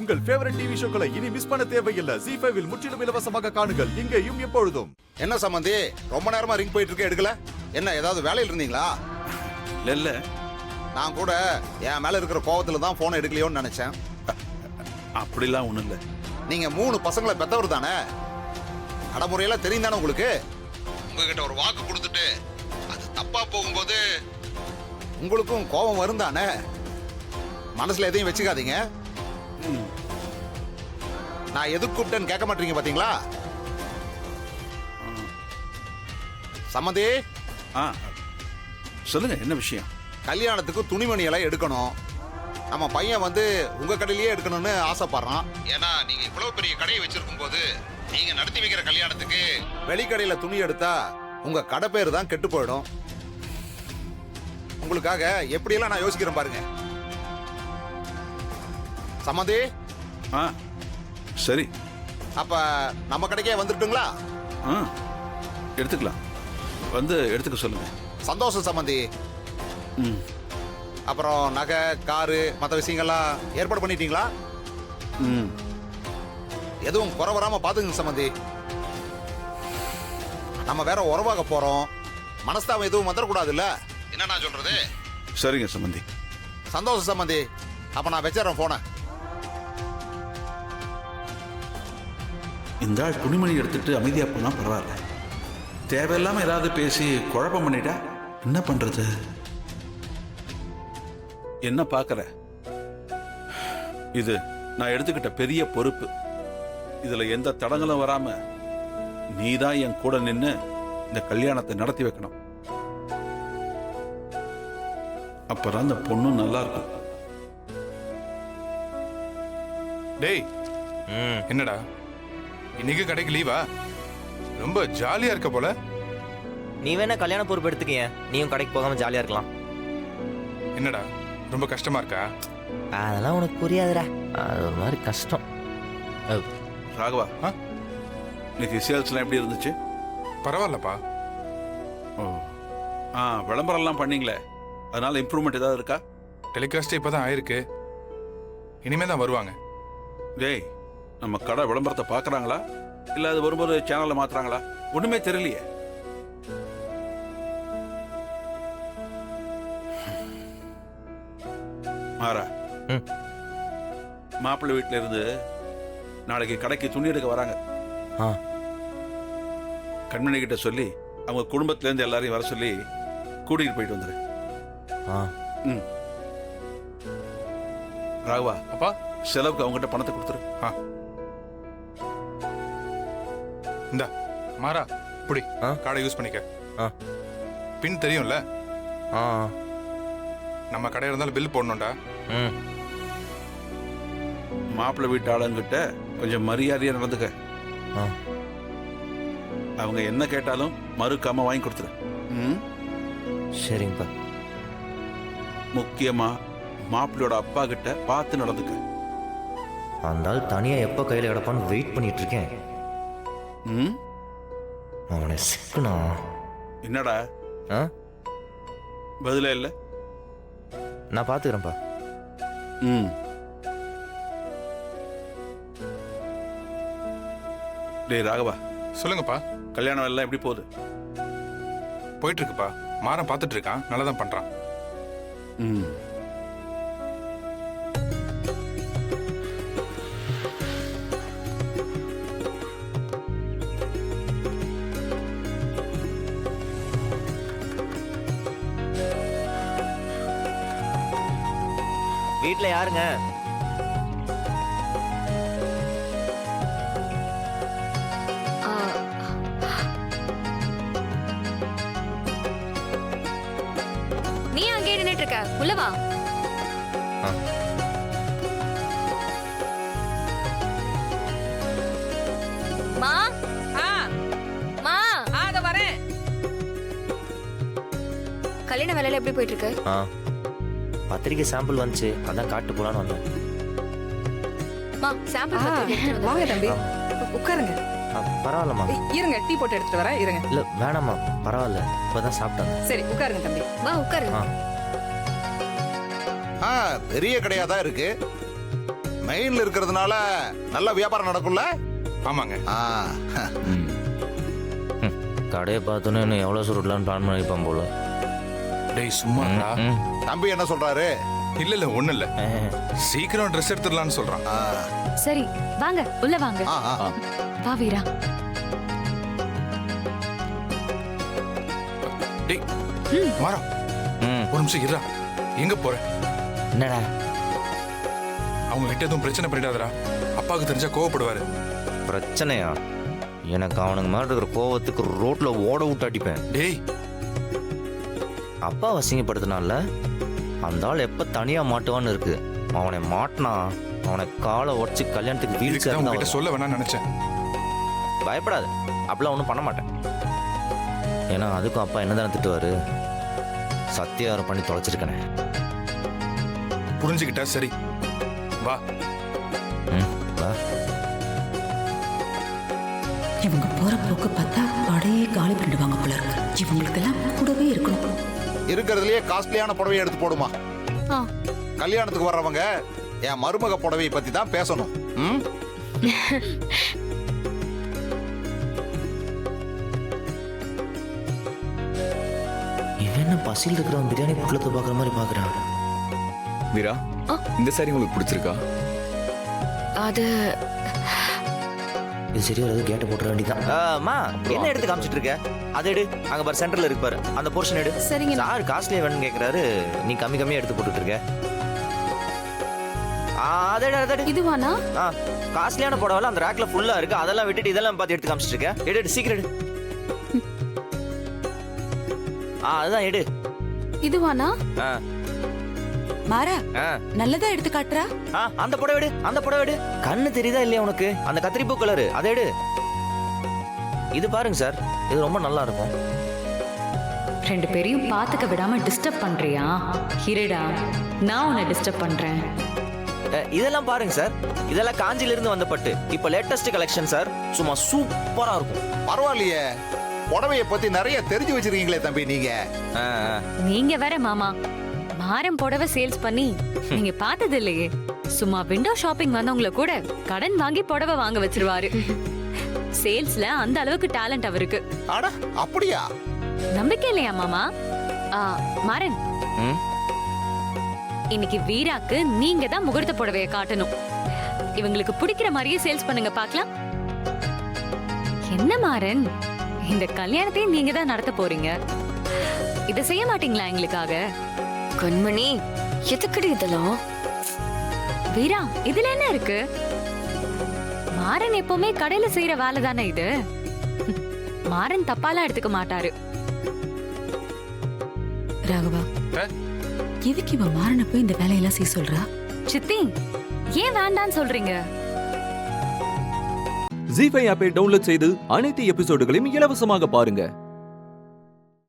உங்கள் favourite TV ஷோக்களை இனி miss பண்ண தேவையில்லை. ZEE5 இல் முற்றிலும் இலவசமாக காணுங்கள், இங்கேயும் எப்பொழுதும். என்ன சம்பந்தி, ரொம்ப நேரமா ரிங் போயிட்டு இருக்க, எடுக்கல? என்ன ஏதாவது வேலையில் இருந்தீங்களா? இல்ல நான் கூட என் மேல இருக்கிற கோவத்துல தான் போன் எடுக்கலையோன்னு நினைச்சேன். அப்படிலாம் ஒண்ணும் இல்ல. நீங்க 3 பசங்களை பெத்தவர் தானே, நடைமுறையெல்லாம் தெரியும் தானே உங்களுக்கு? உங்ககிட்ட ஒரு வாக்கு கொடுத்துட்டு அது தப்பா போகும்போது உங்களுக்கும் கோபம் வரும் தானே? மனசுல எதையும் வச்சுக்காதீங்க. நான் எதுக்கு கூப்பிட்டேன்னு கேட்க மாட்டீங்க பாத்தீங்களா? சம்மந்தி, சொல்லுங்க, என்ன விஷயம்? கல்யாணத்துக்கு துணிமணி எல்லாம் எடுக்கணும். நம்ம பையன் உங்க கடையிலேயே எடுக்கணும்னு ஆசைப்படுறான். ஏன்னா நீங்க இவ்வளவு பெரிய கடையை வச்சிருக்கும் போது நீங்க நடத்தி வைக்கிற கல்யாணத்துக்கு வெளிக்கடையில துணி எடுத்தா உங்க கடை பேரு தான் கெட்டு போயிடும். உங்களுக்காக எப்படியெல்லாம் நான் யோசிக்கிறேன் பாருங்க. சம்மந்தி, சரி, அப்ப நம்ம கடைக்கே வந்துட்டுங்களா? எடுத்துக்கலாம், எடுத்துக்க சொல்லுங்க. சந்தோஷம் சம்மந்தி. அப்புறம் நகை, காரு, மற்ற விஷயங்கள்லாம் ஏற்பாடு பண்ணிட்டீங்களா? எதுவும் குறை வராம பாத்துங்க சம்மந்தி. நம்ம வேற உறவாக போறோம், மனஸ்தாபம் எதுவும் வந்துடக்கூடாது இல்ல? என்ன நான் சொல்றது? சரிங்க சம்பந்தி. சந்தோஷம் சம்மந்தி. அப்ப நான் வச்சிடறேன் போன. இந்த ஆள் துணிமணி எடுத்துட்டு அமைதியா போனா பரவாயில்ல, தேவையில்லாம ஏதாவது பேசி குழப்பம் பண்ணிட்டா என்ன பண்றது? என்ன பாக்குற? இது நான் எடுத்துக்கிட்ட பெரிய பொறுப்பு. இதுல எந்த தடங்களும் வராம நீதான் என் கூட நின்னு இந்த கல்யாணத்தை நடத்தி வைக்கணும். அப்பதான் அந்த பொண்ணும் நல்லா இருக்கும். டேய், என்னடா இன்னைக்கு கடைக்கு லீவா? ரொம்ப ஜாலியா இருக்க போல. நீ வேணா கல்யாண பொறுப்பு எடுத்துக்கிய, நீயும் கடைக்கு போகாம ஜாலியா இருக்கலாம். என்னடா ரொம்ப கஷ்டமா இருக்கா? அதெல்லாம் உனக்கு புரியாதுடா, அது ஒரு மாதிரி கஷ்டம். ராகவா, இன்னைக்கு சேல்ஸ்லாம் எப்படி இருந்துச்சு? பரவாயில்லப்பா. விளம்பரம்லாம் பண்ணீங்களே, அதனால இம்ப்ரூவ்மெண்ட் ஏதாவது இருக்கா? டெலிகாஸ்ட் இப்பதான் ஆயிருக்கு, இனிமே தான் வருவாங்க. டேய், நம்ம கடை விளம்பரத்தை பார்க்குறாங்களா இல்லை அது வரும்போது சேனலில் மாத்துறாங்களா? ஒன்றுமே தெரியலையே. மாறா, மாப்பிள்ளை வீட்டில இருந்து நாளைக்கு கடைக்கு துணி எடுக்க வராங்க. கண்மணி கிட்ட சொல்லி அவங்க குடும்பத்துல இருந்து எல்லாரையும் வர சொல்லி கூட்டிகிட்டு போயிட்டு வந்துரு. ராகவா, அப்பா செலவுக்கு அவங்ககிட்ட பணத்தை கொடுத்துரு. இந்த மாறா புடி, கார்டை யூஸ் பண்ணிக்க. பின் தெரியும்ல, நம்ம கடை இருந்தாலும் பில் போடணும்டா. மாப்பிள்ளை வீட்டு ஆளுங்கிட்ட கொஞ்சம் மரியாதையா நடந்துக்க. அவங்க என்ன கேட்டாலும் மறுக்காம வாங்கி கொடுத்துரு. சரிங்கப்பா. முக்கியமா மாப்பிள்ளையோட அப்பா கிட்ட பார்த்து நடந்துக்க. அந்த ஆள் தனியா எப்போ கையில் கிடப்பான்னு வெயிட் பண்ணிட்டு இருக்கேன். அவனை சிக்கணும். என்னடா பதிலே இல்லை? நான் பார்த்துக்கிறேன்ப்பா. டேய் ராகவா, சொல்லுங்கப்பா. கல்யாணம் எல்லாம் எப்படி போகுது? போயிட்டு இருக்குப்பா. மாறன் பார்த்துட்டு இருக்கான், நல்லா தான் பண்றான். வீட்டில் யாருங்க? நீ அங்கே நின்னுட்டு இருக்க, உள்ள வா. மா, மா, அத வரேன். கல்யாண வேலையில எப்படி போயிட்டு இருக்கு? பத்திரிக்கை சாம்பிள் வந்துச்சு, அதான் காட்டு போலான்னு வந்தேன். மா, சாம்பிள் வாங்க தம்பி, உட்காருங்க. பரவாயில்லம்மா. இருங்க, டீ போட்டு எடுத்துட்டு வரேன். இருங்க. இல்ல வேணாம்மா, பரவாயில்ல, இப்பதான் சாப்பிட்டாங்க. சரி உட்காருங்க தம்பி. வா உட்காருங்க. பெரிய கடையா தான் இருக்கு. மெயின்ல இருக்கிறதுனால நல்ல வியாபாரம் நடக்கும்ல. ஆமாங்க. ஆ, கடையை பார்த்தோன்னே இன்னும் எவ்வளோ சுருட்டலான்னு பிளான் பண்ணியிருப்பான் போல. டேய் சும்மாடா. ம். தம்பி என்ன சொல்றாரு? இல்ல ஒண்ணும் இல்ல, சீக்கிரம் ட்ரெஸ் எடுத்துடலாம்னு சொல்றான். ஆ, சரி வாங்க உள்ள வாங்க. ஆ, ஆ. வா வீரா. டேய் மாறா, ம். ஒரு நிமிஷம் இருடா. எங்க போற? என்னடா அவங்க கிட்ட எதுவும் பிரச்சனை பண்ணிடாதடா, அப்பாவுக்கு தெரிஞ்சா கோவப்படுவாரு. பிரச்சனையா? எனக்கு அவனுக்கு மாதிரி இருக்கிற கோவத்துக்கு ரோட்ல ஓட விட்டு அடிப்பேன். டேய் அப்பா அசிங்கப்படுத்தினால அந்த ஆள் எப்ப தனியா மாட்டுவான்னு இருக்கு. அவனை மாட்டினா அவனை காலை உடச்சு கல்யாணத்துக்கு வீடு இதுக்கு தான் உங்ககிட்ட சேர்ந்து சொல்ல வேணாம்னு நினைச்சேன். பயப்படாது, அப்படிலாம் ஒன்றும் பண்ண மாட்டேன். ஏன்னா அதுக்கும் அப்பா என்னதானே திட்டுவாரு. சத்தியாரம் பண்ணி தொலைச்சிருக்கேனே. புரிஞ்சுக்கிட்டா சரி, வா. ம், வா. இவங்க போற போக்கு பார்த்தா கடையே காலி பண்ணிடுவாங்க போல இருக்கு. இவங்களுக்கெல்லாம் கூடவே இருக்கணும். இருக்கிறதுலயே காஸ்ட்லியான புடவையை எடுத்து போடுமா. ஆ. கல்யாணத்துக்கு வர்றவங்க என் மருமக புடவையை பத்தி தான் பேசணும். ம்? இவன் என்ன பசியில் இருக்கிறவன் பிரியாணி புட்லத்தை பார்க்குற மாதிரி பார்க்குறான். வீரா, இந்த சாரி உங்களுக்கு பிடிச்சிருக்கா? அது இது சரி வராது, கேட்டை போட்டுற வேண்டியதான். அம்மா என்ன எடுத்து காமிச்சிட்டு இருக்க? அதை எடு, அங்க பாரு சென்டர்ல இருக்கு பாரு, அந்த போர்ஷன் எடு. சரிங்க. சார் காஸ்ட்லியா வேணும்னு கேக்குறாரு, நீ கம்மி கம்மியா எடுத்து போட்டுட்டு இருக்க. அதை எடு, அதை எடு. இதுவானா? காஸ்ட்லியான புடவை அந்த ரேக்ல ஃபுல்லா இருக்கு, அதெல்லாம் விட்டுட்டு இதெல்லாம் பார்த்து எடுத்து காமிச்சிட்டு இருக்க. எடு எடு, சீக்கிரம் எடு. அதுதான் எடு. இதுவானா? ஆ, மாறா ஆ. நல்லதா எடுத்து காட்டுறா. அந்த புடவை எடு, அந்த புடவை எடு. கண்ணு தெரியுதா இல்லையா உனக்கு? அந்த கத்திரிப்பூ கலரு, அதை எடு. இது பாருங்க சார், இது ரொம்ப நல்லா இருக்கும். ரெண்டு பேரையும் பாத்துக்க விடாம டிஸ்டர்ப் பண்றியா? இருடா, நான் உன்னை டிஸ்டர்ப் பண்றேன். இதெல்லாம் பாருங்க சார், இதெல்லாம் காஞ்சில இருந்து வந்த பட்டு, இப்ப லேட்டஸ்ட் கலெக்ஷன் சார், சும்மா சூப்பரா இருக்கும். பரவாயில்லையே, புடவைய பத்தி நிறைய தெரிஞ்சு வச்சிருக்கீங்களே தம்பி நீங்க. நீங்க வேற மாமா, மாரம் புடவை சேல்ஸ் பண்ணி நீங்க பார்த்தது இல்லையே. சும்மா விண்டோ ஷாப்பிங் வந்தவங்கள கூட கடன் வாங்கி புடவை வாங்க வச்சிருவாரு. சேல்ஸ்ல அந்த அளவுக்கு டேலண்ட் அவருக்கு. அட அப்படியா? நம்பிக்கை இல்லையா மாமா? மாறன், ம்? இன்னைக்கு வீராக்கு நீங்க தான் முகூர்த்த புடவைய காட்டணும். இவங்களுக்கு பிடிக்கிற மாதிரியே சேல்ஸ் பண்ணுங்க பார்க்கலாம். என்ன மாறன், இந்த கல்யாணத்தையும் நீங்க தான் நடத்த போறீங்க. இத செய்ய மாட்டீங்களா எங்களுக்காக? கண்மணி, எதுக்குடி இதெல்லாம்? வீரா, இதுல என்ன இருக்கு? மாறன் எப்பவுமே கடையில செய்யற வேலை தானே இது. மாறன் தப்பாலாம் எடுத்துக்க மாட்டாரு. ராகவா, ஆ? எதுக்கு இவ மாறன போய் இந்த வேலையெல்லாம் செய்ய சொல்றா? சித்தி, ஏன் வேண்டான்னு சொல்றீங்க? ஜீ5 ஆப்பை டவுன்லோட் செய்து அனைத்து எபிசோடுகளையும் இலவசமாக பாருங்க.